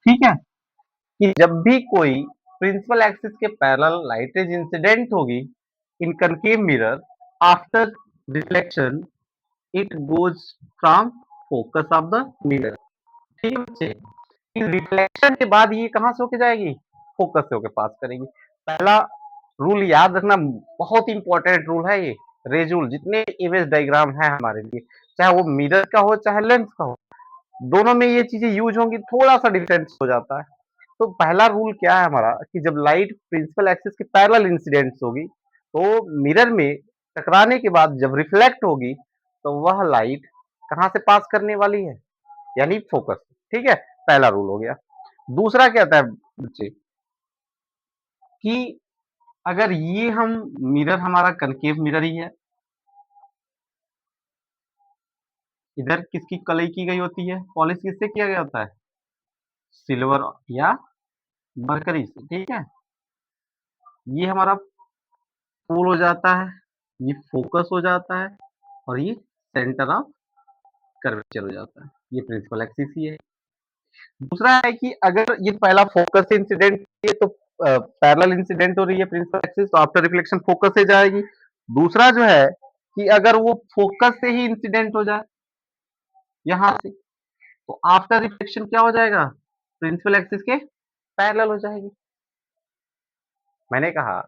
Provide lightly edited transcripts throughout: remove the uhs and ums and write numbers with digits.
ठीक है, कि जब भी कोई प्रिंसिपल एक्सिस के पैरेलल लाइट रेज इंसिडेंट होगी in concave mirror after reflection it goes from focus of the mirror. ठीक है बच्चे, रिफ्लेक्शन के बाद ये कहां से होके जाएगी, फोकस से होके पास करेगी। पहला रूल याद रखना, बहुत इंपॉर्टेंट रूल है ये। रेज रूल जितने इमेज डायग्राम है हमारे लिए, चाहे वो मिरर का हो चाहे लेंस का हो, दोनों में ये चीजें यूज होंगी, थोड़ा सा डिफरेंस हो जाता है। तो पहला रूल क्या है हमारा कि जब लाइट प्रिंसिपल एक्सिस के पैरेलल इंसिडेंट्स होगी तो मिरर में टकराने के बाद जब रिफ्लेक्ट होगी तो वह लाइट कहां से पास करने वाली है, यानी फोकस। ठीक है, पहला रूल हो गया। दूसरा क्या होता है बच्चे कि अगर ये हम मिरर हमारा कनकेव मिरर ही है, इधर किसकी कलई की गई होती है, पॉलिश किससे किया गया होता है, सिल्वर या मरकरी से। ठीक है, ये हमारा पोल हो जाता है, ये फोकस हो जाता है और ये सेंटर ऑफ कर्वेचर हो जाता है। ये प्रिंसिपल एक्सिस ही है। दूसरा है कि अगर ये पहला फोकस से इंसिडेंट है तो पैरेलल इंसिडेंट हो रही है प्रिंसिपल एक्सिस, तो आफ्टर रिफ्लेक्शन फोकस से जाएगी। दूसरा जो है कि अगर वो फोकस से ही इंसिडेंट हो जाए यहां से, तो आफ्टर रिफ्लेक्शन क्या हो जाएगा, प्रिंसिपल एक्सिस के पैरेलल हो जाएगी। मैंने कहा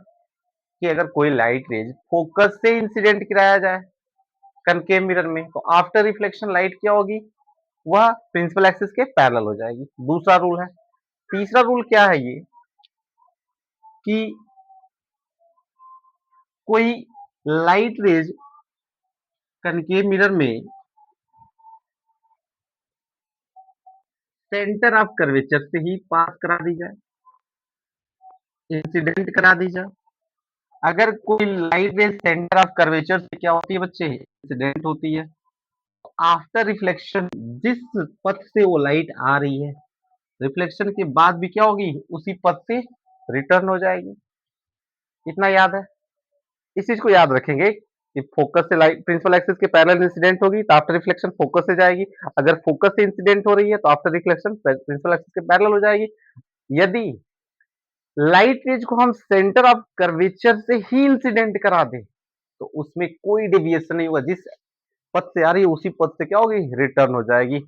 कि अगर कोई लाइट रेज फोकस से इंसिडेंट कराया जाए कनकेव मिरर में, तो आफ्टर रिफ्लेक्शन लाइट क्या होगी, वह प्रिंसिपल एक्सिस के पैरेलल हो जाएगी। दूसरा रूल है। तीसरा रूल क्या है ये कि कोई लाइट रेज कनकेव मिरर में सेंटर ऑफ कर्वेचर से ही पास करा दी जाए, इंसिडेंट करा दी जाए। अगर कोई light rays centre of curvature से क्या होती है बच्चे, इंसिडेंट होती है, आफ्टर रिफ्लेक्शन जिस पथ से वो लाइट आ रही है, रिफ्लेक्शन के बाद भी क्या होगी, उसी पथ से रिटर्न हो जाएगी। इतना याद है, इस चीज को याद रखेंगे कि फोकस से लाइट प्रिंसिपल एक्सिस के पैरेलल इंसिडेंट होगी तो आफ्टर रिफ्लेक्शन फोकस से जाएगी। अगर फोकस से इंसिडेंट हो रही है तो आफ्टर रिफ्लेक्शन प्रिंसिपल एक्सिस के पैरेलल हो जाएगी। यदि लाइट रेज को हम सेंटर ऑफ कर्वेचर से ही इंसिडेंट करा दें तो उसमें कोई डेविएशन नहीं होगा, जिस पथ से आ रही है उसी पथ से क्या होगी, रिटर्न हो जाएगी।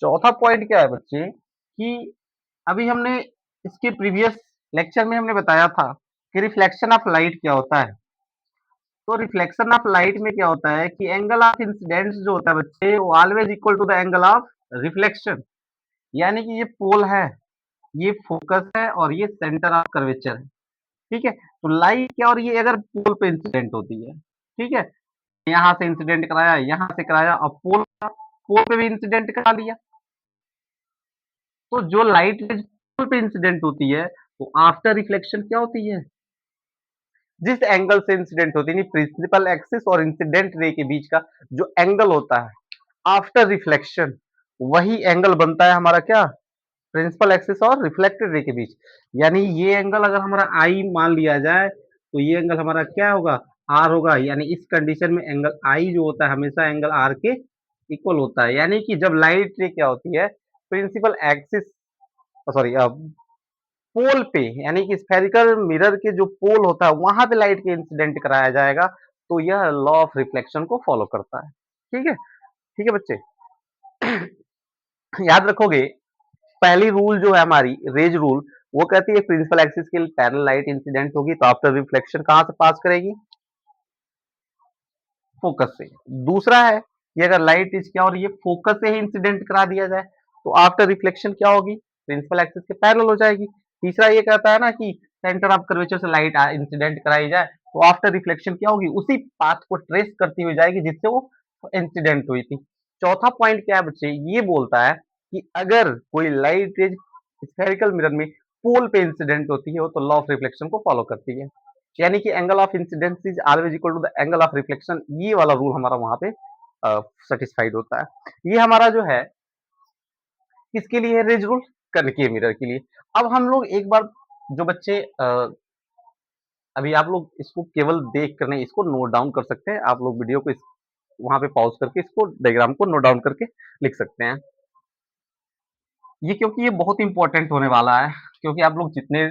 चौथा पॉइंट क्या है बच्चे कि अभी हमने इसके प्रीवियस लेक्चर में हमने बताया था कि रिफ्लेक्शन ऑफ लाइट क्या होता है। तो रिफ्लेक्शन ऑफ लाइट में क्या होता है कि एंगल ऑफ इंसिडेंस जो होता है बच्चे वो always equal to the angle of reflection. यानी कि ये पोल है, ये फोकस है और ये सेंटर ऑफ कर्वेचर है। ठीक है, तो लाइट क्या हो रही है, अगर पोल पे इंसिडेंट होती है, ठीक है, यहाँ से इंसिडेंट कराया, यहाँ से कराया और पोल पोल पे भी इंसिडेंट करा लिया, तो जो लाइट पोल पे इंसिडेंट होती है तो आफ्टर रिफ्लेक्शन क्या होती है, जिस एंगल से इंसिडेंट होती है प्रिंसिपल एक्सिस और इंसिडेंट रे के बीच का जो एंगल होता है आफ्टर रिफ्लेक्शन, वही एंगल बनता है हमारा क्या, प्रिंसिपल एक्सिस और रिफ्लेक्टेड रे के बीच। यानी ये एंगल अगर हमारा आई मान लिया जाए तो ये एंगल हमारा क्या होगा, आर होगा। यानी इस कंडीशन में एंगल आई जो होता है हमेशा एंगल आर के इक्वल होता है। यानी कि जब लाइट रे क्या होती है प्रिंसिपल एक्सिस, सॉरी पोल पे, यानी कि स्फेरिकल मिरर के जो पोल होता है वहां पे लाइट के इंसिडेंट कराया जाएगा, तो यह लॉ ऑफ रिफ्लेक्शन को फॉलो करता है। ठीक है, ठीक है बच्चे, याद रखोगे पहली रूल जो है हमारी रेज रूल, वो कहती है प्रिंसिपल एक्सिस के पैरेलल लाइट इंसिडेंट होगी तो आफ्टर रिफ्लेक्शन कहां से पास करेगी, फोकस से। दूसरा है कि अगर लाइट इज क्या हो रही है फोकस से ही इंसिडेंट करा दिया जाए तो आफ्टर रिफ्लेक्शन क्या होगी, प्रिंसिपल एक्सिस के पैरेलल हो जाएगी। तीसरा ये कहता है ना कि सेंटर ऑफ कर्वेचर से लाइट इंसिडेंट कराई जाए तो आफ्टर रिफ्लेक्शन क्या होगी, उसी पाथ को ट्रेस करती हुई जाएगी जिससे वो इंसिडेंट हुई थी। चौथा पॉइंट क्या है बच्चे, ये बोलता है कि अगर कोई लाइट इज स्फेरिकल मिरर में पोल पे इंसिडेंट होती है तो लॉ ऑफ रिफ्लेक्शन को फॉलो करती है। यानी कि angle of incidence is always equal to the angle of reflection, ये वाला रूल हमारा वहां पे सेटिस्फाइड होता है। ये हमारा जो है किसके लिए है रेज रूल, कनकेव मिरर के लिए। अब हम लोग एक बार जो बच्चे अभी आप लोग इसको केवल देख कर नहीं, इसको नोट डाउन कर सकते हैं। आप लोग वीडियो को वहां पे पॉज करके इसको डायग्राम को नोट डाउन करके लिख सकते हैं। ये क्योंकि ये बहुत इंपॉर्टेंट होने वाला है, क्योंकि आप लोग जितने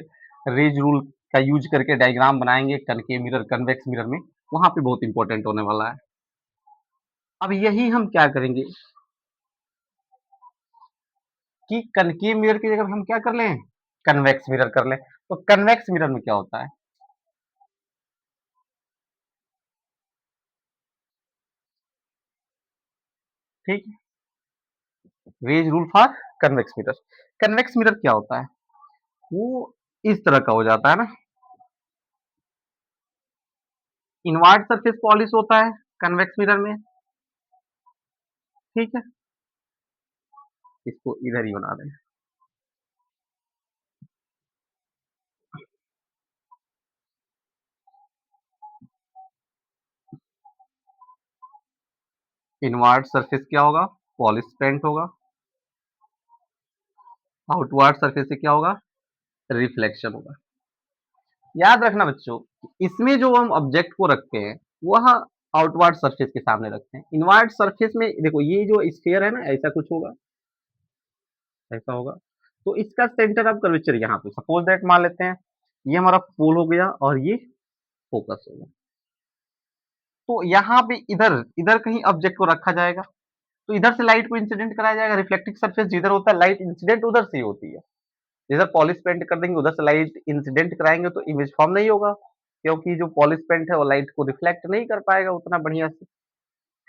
रेज रूल का यूज करके डायग्राम बनाएंगे कनकेव मिरर कन्वेक्स मिरर में, वहां पे बहुत इंपॉर्टेंट होने वाला है। अब यही हम क्या करेंगे कि कनकेव मिरर की जगह हम क्या कर लें, कन्वेक्स मिरर कर लें। तो कन्वेक्स मिरर में क्या होता है, ठीक है, rays rule for convex mirror. Convex mirror क्या होता है, वो इस तरह का हो जाता है ना, इनवर्ट सरफेस पॉलिश होता है कन्वेक्स मिरर में, ठीक है, इसको इधर ही बना दें। इनवर्ट सरफेस क्या होगा, पॉलिश पेंट होगा, आउटवर्ड सरफेस से क्या होगा, रिफ्लेक्शन होगा। याद रखना बच्चों, इसमें जो हम ऑब्जेक्ट को रखते हैं वह आउटवर्ड सरफेस के सामने रखते हैं। इनवर्ट सरफेस में देखो ये जो स्फीयर है ना, ऐसा कुछ होगा, ऐसा होगा। तो इसका सेंटर ऑफ कर्वेचर यहाँ पे सपोज दैट मान लेते हैं, ये हमारा पोल हो गया और ये फोकस हो गया। तो यहाँ पे इधर इधर कहीं ऑब्जेक्ट को रखा जाएगा, तो इधर से लाइट को इंसिडेंट कराया जाएगा। रिफ्लेक्टिंग सरफेस जिधर होता है लाइट इंसिडेंट उधर से ही होती है। जिधर पॉलिश पेंट कर देंगे उधर से लाइट इंसिडेंट कराएंगे तो इमेज फॉर्म नहीं होगा, क्योंकि जो पॉलिश पेंट है वो लाइट को रिफ्लेक्ट नहीं कर पाएगा उतना बढ़िया से,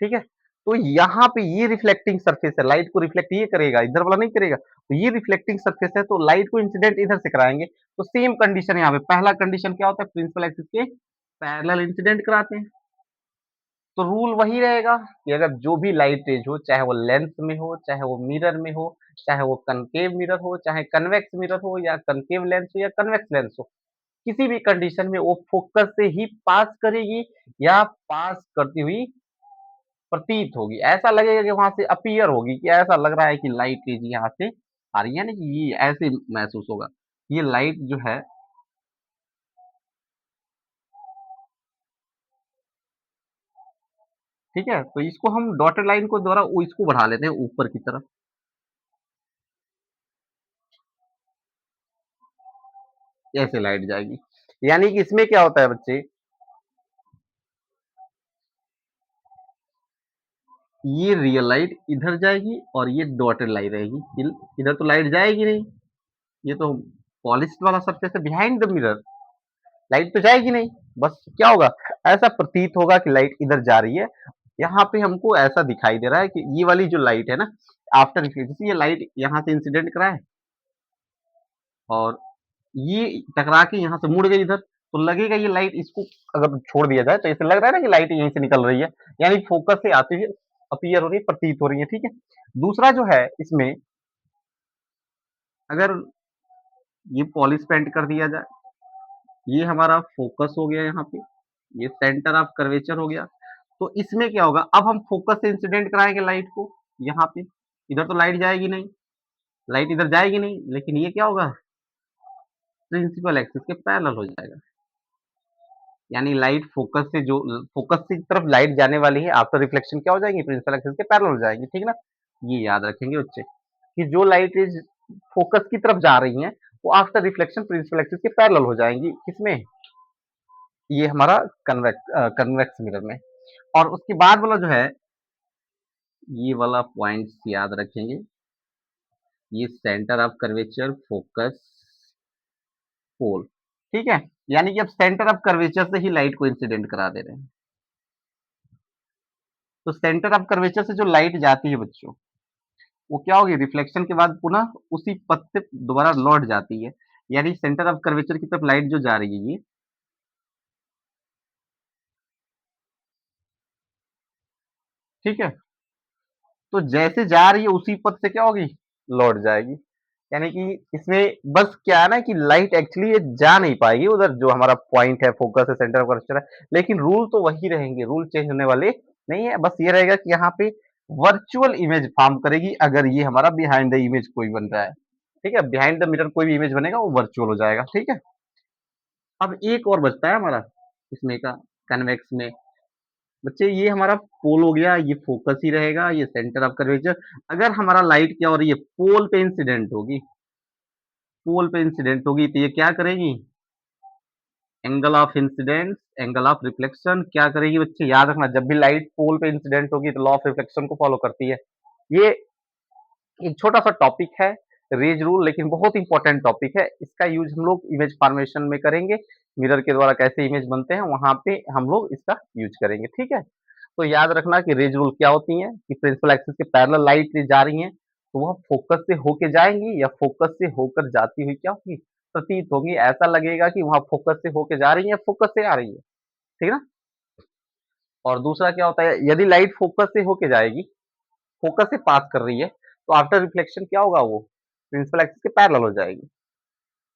ठीक है। तो यहाँ पे ये रिफ्लेक्टिंग सरफेस है, लाइट को रिफ्लेक्ट ये करेगा, इधर वाला नहीं करेगा। तो ये रिफ्लेक्टिंग सरफेस है तो लाइट को इंसिडेंट इधर से कराएंगे। तो सेम कंडीशन यहाँ पे, पहला कंडीशन क्या होता है, प्रिंसिपल एक्सिस के पैरेलल इंसिडेंट कराते हैं। तो रूल वही रहेगा कि अगर जो भी लाइट रेज हो, चाहे वो लेंस में हो, चाहे वो मिरर में हो, चाहे वो कनकेव मिरर हो, चाहे कन्वेक्स मिरर हो, या कनकेव लेंस हो या कन्वेक्स लेंस हो, किसी भी कंडीशन में वो फोकस से ही पास करेगी या पास करती हुई प्रतीत होगी। ऐसा लगेगा कि वहां से अपीयर होगी, कि ऐसा लग रहा है कि लाइट रेज यहाँ से आ रही है ना, कि ये ऐसे महसूस होगा। ये लाइट जो है, ठीक है, तो इसको हम डॉटेड लाइन को द्वारा वो इसको बढ़ा लेते हैं ऊपर की तरफ, ऐसे लाइट जाएगी। यानी कि इसमें क्या होता है बच्चे, ये रियल लाइट इधर जाएगी और ये डॉटेड लाइट रहेगी, इधर तो लाइट जाएगी नहीं, ये तो पॉलिश्ड वाला सरफेस है बिहाइंड द मिरर, लाइट तो जाएगी नहीं। बस क्या होगा, ऐसा प्रतीत होगा कि लाइट इधर जा रही है। यहाँ पे हमको ऐसा दिखाई दे रहा है कि ये वाली जो लाइट है ना, आफ्टर रिफ्लेक्शन, ये लाइट यहाँ से इंसिडेंट करा है और ये टकरा के यहाँ से मुड़ गई इधर, तो लगेगा ये लाइट, इसको अगर छोड़ दिया जाए तो ऐसे लग रहा है ना कि लाइट यहीं से निकल रही है, यानी फोकस से आती हुई अपीयर हो रही है, प्रतीत हो रही है, ठीक है। दूसरा जो है इसमें, अगर ये पॉलिश पेंट कर दिया जाए, ये हमारा फोकस हो गया यहाँ पे, ये सेंटर ऑफ कर्वेचर हो गया। तो इसमें क्या होगा, अब हम फोकस से इंसिडेंट कराएंगे लाइट को यहाँ पे, इधर तो लाइट जाएगी नहीं, लाइट इधर जाएगी नहीं, लेकिन ये क्या होगा, प्रिंसिपल एक्सिस के पैरेलल हो जाएगा। यानी लाइट फोकस से जो फोकस की तरफ लाइट जाने वाली है, आफ्टर रिफ्लेक्शन क्या हो जाएगी, प्रिंसिपल एक्सिस के पैरेलल हो जाएगी, ठीक ना। ये याद रखेंगे बच्चे कि जो लाइट इज फोकस की तरफ जा रही है वो आफ्टर रिफ्लेक्शन प्रिंसिपल एक्सिस के पैरेलल हो जाएंगी, किसमें, ये हमारा कन्वेक्स मिरर में। और उसके बाद वाला जो है, ये वाला पॉइंट्स याद रखेंगे, ये सेंटर ऑफ कर्वेचर, फोकस, पोल, ठीक है। यानी कि अब सेंटर ऑफ कर्वेचर से ही लाइट को इंसिडेंट करा दे रहे हैं। तो सेंटर ऑफ कर्वेचर से जो लाइट जाती है बच्चों, वो क्या होगी, रिफ्लेक्शन के बाद पुनः उसी पथ से दोबारा लौट जाती है। यानी सेंटर ऑफ कर्वेचर की तरफ लाइट जो जा रही है ये, ठीक है, तो जैसे जा रही है उसी पथ से क्या होगी, लौट जाएगी। यानी कि इसमें बस क्या है ना कि लाइट एक्चुअली ये जा नहीं पाएगी उधर, जो हमारा पॉइंट है, फोकस है, सेंटर ऑफ कर्वेचर है, लेकिन रूल तो वही रहेंगे, रूल चेंज होने वाले नहीं है। बस ये रहेगा कि यहाँ पे वर्चुअल इमेज फॉर्म करेगी अगर ये हमारा बिहाइंड द इमेज कोई बन रहा है, ठीक है, बिहाइंड द मिरर कोई भी इमेज बनेगा वो वर्चुअल हो जाएगा, ठीक है। अब एक और बचता है हमारा इसमें का, कन्वेक्स में, बच्चे ये हमारा पोल हो गया, ये फोकस ही रहेगा, ये सेंटर ऑफ कर्वेचर। अगर हमारा लाइट क्या हो रही है, पोल पे इंसिडेंट होगी, पोल पे इंसिडेंट होगी तो ये क्या करेगी, angle of incidence, angle of reflection क्या करेगी बच्चे, याद रखना जब भी लाइट पोल पे इंसिडेंट होगी तो लॉ ऑफ रिफ्लेक्शन को फॉलो करती है। ये एक छोटा सा टॉपिक है रेज रूल, लेकिन बहुत इंपॉर्टेंट टॉपिक है। इसका यूज हम लोग इमेज फॉर्मेशन में करेंगे, मिरर के द्वारा कैसे इमेज बनते हैं वहां पे हम लोग इसका यूज करेंगे, ठीक है। तो याद रखना कि रेज रूल क्या होती है कि प्रिंसिपल एक्सिस के पैरेलल लाइट जा रही है तो वह फोकस से होके जाएंगी या फोकस से होकर जाती हुई क्या होगी, प्रतीत होगी। ऐसा लगेगा कि वहां फोकस से होके जा रही है, फोकस से आ रही है, ठीक है ना। और दूसरा क्या होता है, यदि लाइट फोकस से होके जाएगी, फोकस से पास कर रही है तो आफ्टर रिफ्लेक्शन क्या होगा, वो प्रिंसिपल एक्सिस के पैरेलल हो जाएगी,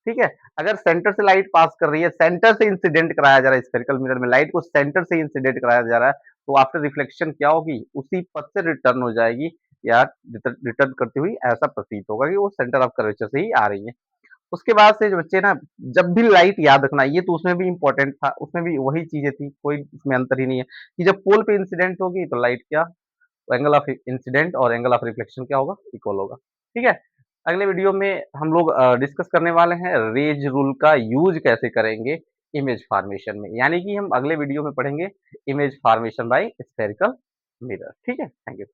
ठीक है। अगर सेंटर से लाइट पास कर रही है, सेंटर से इंसिडेंट कराया जा रहा है, स्फेरिकल मिरर में लाइट को सेंटर से इंसिडेंट कराया जा रहा है तो आफ्टर रिफ्लेक्शन क्या होगी, उसी पथ से रिटर्न हो जाएगी या रिटर्न करती हुई ऐसा प्रतीत होगा कि वो सेंटर ऑफ कर्वेचर से ही आ रही है। उसके बाद से जो बच्चे ना, जब भी लाइट, याद रखना ये तो उसमें भी इंपॉर्टेंट था, उसमें भी वही चीजें थी, कोई इसमें अंतर ही नहीं है कि जब पोल पे इंसिडेंट होगी तो लाइट क्या, एंगल ऑफ इंसिडेंट और एंगल ऑफ रिफ्लेक्शन क्या होगा, इक्वल होगा, ठीक है। अगले वीडियो में हम लोग डिस्कस करने वाले हैं रेज रूल का यूज कैसे करेंगे इमेज फॉर्मेशन में, यानी कि हम अगले वीडियो में पढ़ेंगे image formation by spherical mirror, ठीक है। Thank you.